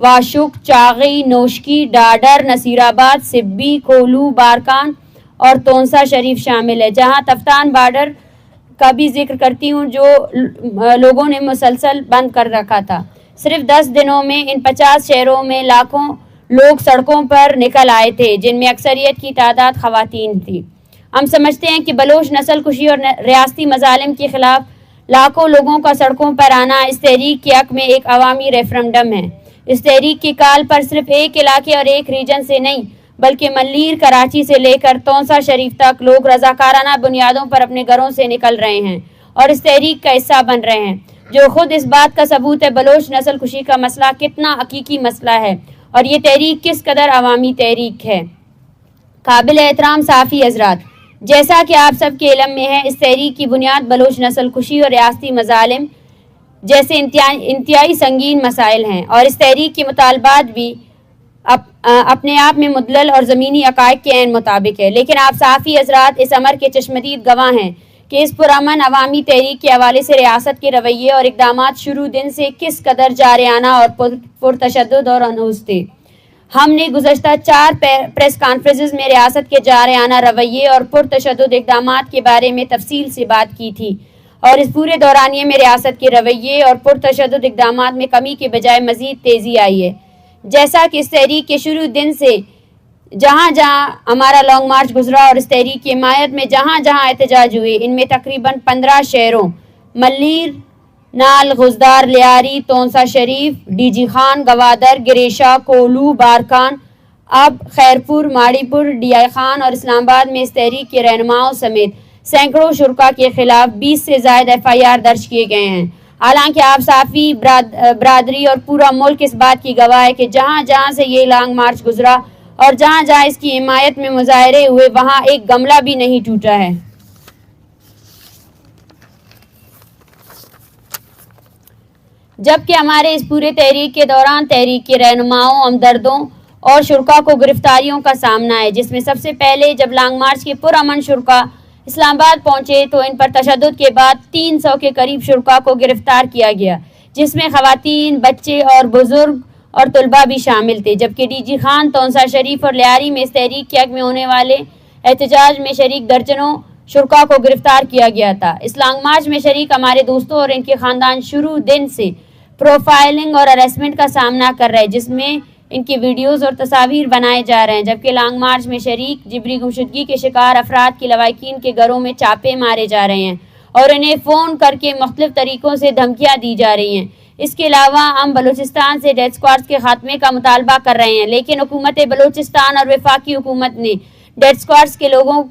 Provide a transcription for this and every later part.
واشک، چاغی، نوشکی، ڈاڈر، نصیر آباد، سبی، کھولو، بارکان اور تونسا شریف شامل ہے، جہاں تفتان بارڈر کا بھی ذکر کرتی ہوں جو لوگوں نے مسلسل بند کر رکھا تھا۔ صرف 10 دنوں میں ان 50 شہروں میں لاکھوں لوگ سڑکوں پر نکل آئے تھے، جن میں اکثریت کی تعداد خواتین تھی۔ ہم سمجھتے ہیں کہ بلوچ نسل کشی اور ریاستی مظالم کے خلاف لاکھوں لوگوں کا سڑکوں پر آنا اس تحریک کے حق میں ایک عوامی ریفرنڈم ہے۔ اس تحریک کی کال پر صرف ایک علاقے اور ایک ریجن سے نہیں بلکہ ملیر، کراچی سے لے کر تونسا شریف تک لوگ رضاکارانہ بنیادوں پر اپنے گھروں سے نکل رہے ہیں اور اس تحریک کا حصہ بن رہے ہیں، جو خود اس بات کا ثبوت ہے بلوچ نسل کشی کا مسئلہ کتنا حقیقی مسئلہ ہے اور یہ تحریک کس قدر عوامی تحریک ہے۔ قابل احترام صحافی حضرات، جیسا کہ آپ سب کے علم میں ہے، اس تحریک کی بنیاد بلوچ نسل کشی اور ریاستی مظالم جیسے انتہائی سنگین مسائل ہیں، اور اس تحریک کے مطالبات بھی اپنے آپ میں مدلل اور زمینی حقائق کے عین مطابق ہے، لیکن آپ صحافی حضرات اس امر کے چشمدید گواہ ہیں کہ اس پرامن عوامی تحریک کے حوالے سے ریاست کے رویے اور اقدامات شروع دن سے کس قدر جارحانہ اور پرتشدد اور انوس تھے۔ ہم نے گزشتہ 4 پریس کانفرنسز میں ریاست کے جارحانہ رویے اور پرتشدد اقدامات کے بارے میں تفصیل سے بات کی تھی، اور اس پورے دورانیے میں ریاست کے رویے اور پرتشدد اقدامات میں کمی کے بجائے مزید تیزی آئی ہے۔ جیسا کہ اس تحریک کے شروع دن سے جہاں جہاں ہمارا لانگ مارچ گزرا اور اس تحریک کی حمایت میں جہاں جہاں احتجاج ہوئے، ان میں تقریباً 15 شہروں ملیر، نال، غزدار، لیاری، تونسا شریف، ڈی جی خان، گوادر، گریشا، کولو، بارکان، اب خیرپور، ماڑی پور، ڈی آئی خان اور اسلام آباد میں اس تحریک کے رہنماؤں سمیت سینکڑوں شرکا کے خلاف 20 سے زائد FIR درج کیے گئے ہیں۔ حالانکہ آپ صحافی برادری اور پورا ملک اس بات کی گواہ ہے کہ جہاں جہاں سے یہ لانگ مارچ گزرا اور جہاں جہاں اس کی حمایت میں مظاہرے ہوئے، وہاں ایک گملہ بھی نہیں ٹوٹا ہے۔ جبکہ ہمارے اس پورے تحریک کے دوران تحریک کے رہنماؤں، ہمدردوں اور شرکا کو گرفتاریوں کا سامنا ہے، جس میں سب سے پہلے جب لانگ مارچ کے پرامن شرکا اسلام آباد پہنچے تو ان پر تشدد کے بعد 300 کے قریب شرکا کو گرفتار کیا گیا، جس میں خواتین، بچے اور بزرگ اور طلباء بھی شامل تھے، جبکہ ڈی جی خان، تونسا شریف اور لیاری میں اس تحریک کے حق میں ہونے والے احتجاج میں شریک درجنوں شرکا کو گرفتار کیا گیا تھا۔ اس لانگ مارچ میں شریک ہمارے دوستوں اور ان کے خاندان شروع دن سے پروفائلنگ اور ہراسمنٹ کا سامنا کر رہے ہیں، جس میں ان کی ویڈیوز اور تصاویر بنائے جا رہے ہیں، جبکہ لانگ مارچ میں شریک جبری گمشدگی کے شکار افراد کی لواحقین کے گھروں میں چھاپے مارے جا رہے ہیں اور انہیں فون کر کے مختلف طریقوں سے دھمکیاں دی جا رہی ہیں۔ اس کے علاوہ ہم بلوچستان سے ڈیتھ اسکواڈز کے خاتمے کا مطالبہ کر رہے ہیں، لیکن حکومت بلوچستان اور وفاقی حکومت نے ڈیتھ اسکواڈز کے لوگوں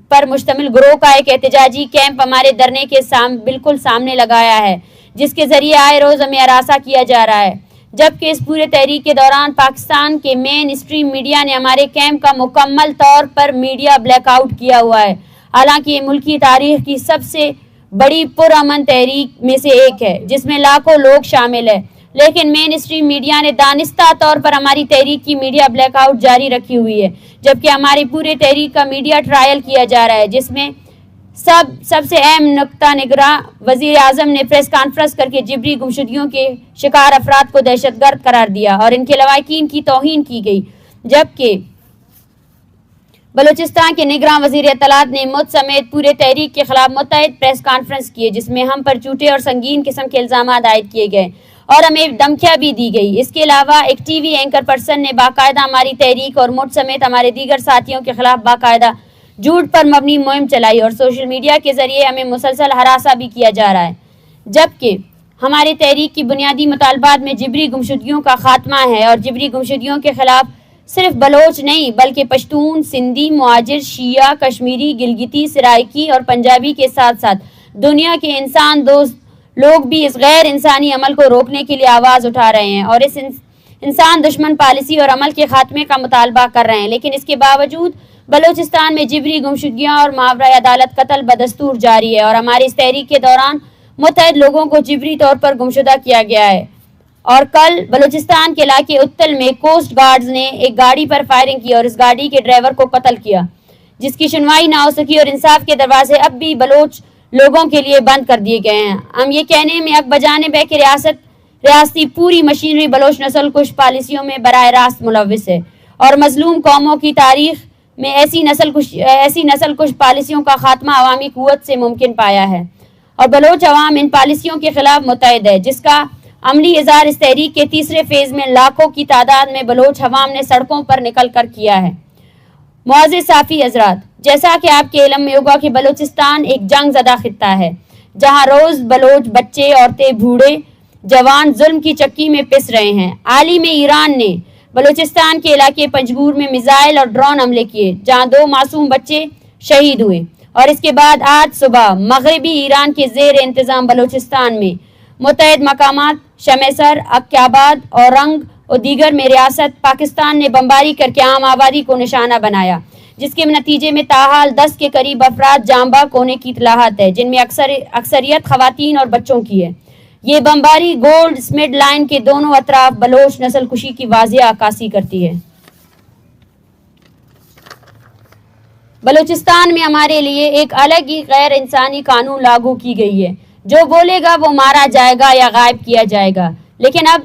پر مشتمل گروہ کا ایک احتجاجی کیمپ ہمارے دھرنے کے بالکل سامنے لگایا ہے، جس کے ذریعے آئے روز ہمیں ہراساں کیا جا رہا ہے۔ جبکہ اس پورے تحریک کے دوران پاکستان کے مین اسٹریم میڈیا نے ہمارے کیمپ کا مکمل طور پر میڈیا بلیک آؤٹ کیا ہوا ہے، حالانکہ یہ ملکی تاریخ کی سب سے بڑی پرامن تحریک میں سے ایک ہے جس میں لاکھوں لوگ شامل ہیں، لیکن مین اسٹریم میڈیا نے دانستہ طور پر ہماری تحریک کی میڈیا بلیک آؤٹ جاری رکھی ہوئی ہے، جبکہ ہماری پورے تحریک کا میڈیا ٹرائل کیا جا رہا ہے، جس میں سب سے اہم نقطہ نگراں وزیر اعظم نے پریس کانفرنس کر کے جبری گمشدگیوں کے شکار افراد کو دہشت گرد قرار دیا اور ان کے لواحقین کی توہین کی گئی، جبکہ بلوچستان کے نگراں وزیر اطلاعات نے مجھ سمیت پورے تحریک کے خلاف متعدد پریس کانفرنس کیے، جس میں ہم پر جھوٹے اور سنگین قسم کے الزامات عائد کیے گئے اور ہمیں دھمکیاں بھی دی گئی۔ اس کے علاوہ ایک ٹی وی اینکر پرسن نے باقاعدہ ہماری تحریک اور مجھ سمیت ہمارے دیگر ساتھیوں کے خلاف باقاعدہ جھوٹ پر مبنی مہم چلائی اور سوشل میڈیا کے ذریعے ہمیں مسلسل ہراساں بھی کیا جا رہا ہے، جبکہ ہماری تحریک کی بنیادی مطالبات میں جبری گمشدگیوں کا خاتمہ ہے اور جبری گمشدگیوں کے خلاف صرف بلوچ نہیں بلکہ پشتون، سندھی، مہاجر، شیعہ، کشمیری، گلگتی، سرائکی اور پنجابی کے ساتھ ساتھ دنیا کے انسان دوست لوگ بھی اس غیر انسانی عمل کو روکنے کے لیے آواز اٹھا رہے ہیں اور اس انسان دشمن پالیسی اور عمل کے خاتمے کا مطالبہ کر رہے ہیں۔ لیکن اس کے باوجود بلوچستان میں جبری گمشدگیاں اور ماورائے عدالت قتل بدستور جاری ہے اور ہماری اس تحریک کے دوران متعدد لوگوں کو جبری طور پر گمشدہ کیا گیا ہے، اور کل بلوچستان کے علاقے اتل میں کوسٹ گارڈز نے ایک گاڑی پر فائرنگ کی اور اس گاڑی کے ڈرائیور کو قتل کیا، جس کی سنوائی نہ ہو سکی اور انصاف کے دروازے اب بھی بلوچ لوگوں کے لیے بند کر دیے گئے ہیں۔ ہم یہ کہنے میں حق بجانب ہے کہ ریاست ریاستی پوری مشینری بلوچ نسل کش پالیسیوں میں براہ راست ملوث ہے اور مظلوم قوموں کی تاریخ میں ایسی نسل کش پالیسیوں کا خاتمہ عوامی قوت سے ممکن پایا ہے اور بلوچ عوام ان پالیسیوں کے خلاف متحد ہے، جس کا عملی اظہار اس تحریک کے تیسرے فیز میں لاکھوں کی تعداد میں بلوچ عوام نے سڑکوں پر نکل کر کیا ہے۔ معزز صافی حضرات، جیسا کہ آپ کے علم میں ہوگا کہ بلوچستان ایک جنگ زدہ خطہ ہے جہاں روز بلوچ بچے، عورتیں، بوڑھے، جوان ظلم کی چکی میں پس رہے ہیں۔ عالم ایران نے بلوچستان کے علاقے پنجگور میں میزائل اور ڈرون حملے کیے جہاں 2 معصوم بچے شہید ہوئے، اور اس کے بعد آج صبح مغربی ایران کے زیر انتظام بلوچستان میں متعدد مقامات شمسر، عقیاباد، اورنگ اور دیگر میں ریاست پاکستان نے بمباری کر کے عام آبادی کو نشانہ بنایا، جس کے نتیجے میں تاحال 10 کے قریب افراد جاں بحق ہونے کی اطلاعات ہے، جن میں اکثریت خواتین اور بچوں کی ہے۔ یہ بمباری گولڈ سمتھ لائن کے دونوں اطراف بلوچ نسل کشی کی واضح عکاسی کرتی ہے۔ بلوچستان میں ہمارے لیے ایک الگ ہی غیر انسانی قانون لاگو کی گئی ہے، جو بولے گا وہ مارا جائے گا یا غائب کیا جائے گا، لیکن اب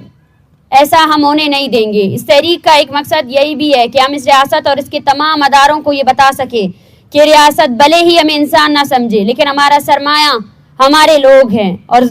ایسا ہم ہونے نہیں دیں گے۔ اس تحریک کا ایک مقصد یہی بھی ہے کہ ہم اس ریاست اور اس کے تمام اداروں کو یہ بتا سکیں کہ ریاست بھلے ہی ہمیں انسان نہ سمجھے، لیکن ہمارا سرمایہ ہمارے لوگ ہیں، اور